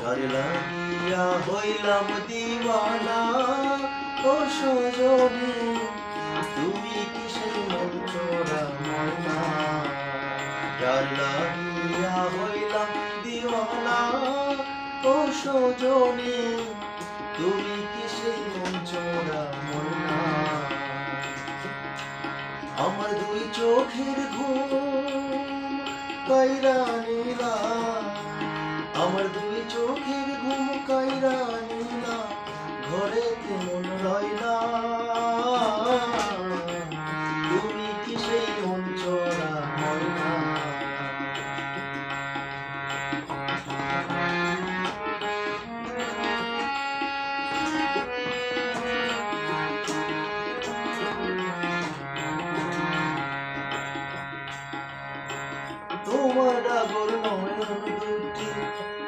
যার লাগিয়া হইলাম দিওয়ানা ও সজনী তুমি কিসের মন চোরা ময়না যার লাগিয়া হইলাম দিওয়ানা ও সজনী তুমি কিসের মন চোরা ময়না আমার দুই চোখের ঘুম কাইরা নীলা আমার দুই চোখের ঘুম কাইরা নীলা ঘরে মন রইলা তুমি কি সেই মন চোরা ময়না তোমার ডাগর নয়ন দুটি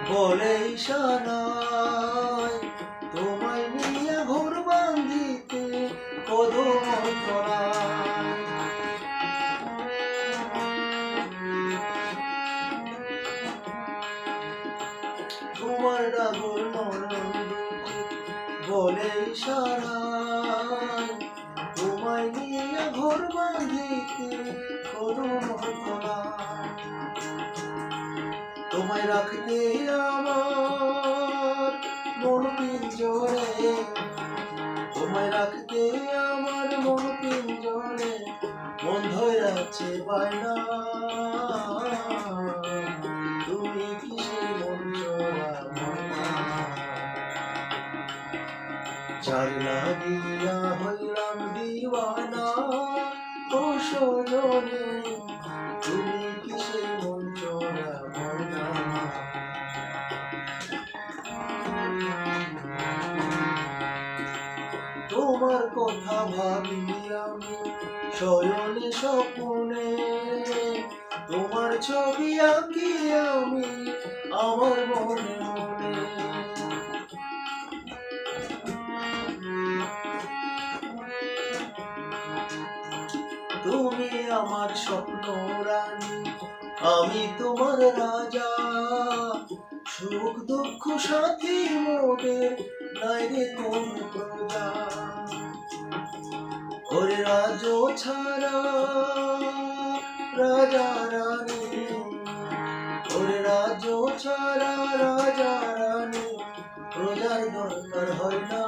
বলে ইশারায় তোমায় নিয়ে ঘোর বান্ধিতে কদম তলায় তোমার ডাগর নয়ন দুটি বলে ইশারায় তোমায় নিয়ে ঘোর বান্ধিতে কদম তলায় তোমায় রাখতে আমার মন পিঞ্জরে তোমায় রাখতে আমার মন পিঞ্জরে মন ধরে আছে বায়না তুমি কি সেই মন চোরা ময়না যার লাগিয়া হইলাম দিওয়ানা ও সজনী তুমি কি সেই মন চোরা ময়না তোমার কথা ভাবি আমি শয়নে স্বপ্নে তোমার ছবি আঁকি আমি আমার মনে মনে তুমি আমার স্বপ্ন রানী আমি তোমার রাজা সুখ দুঃখ সাথী মোদের নাই রে কোন প্রজা ওরে রাজ ছাড়া রাজা রানী ওরে রাজ ছাড়া রাজা রানী প্রজার দরকার হয় না।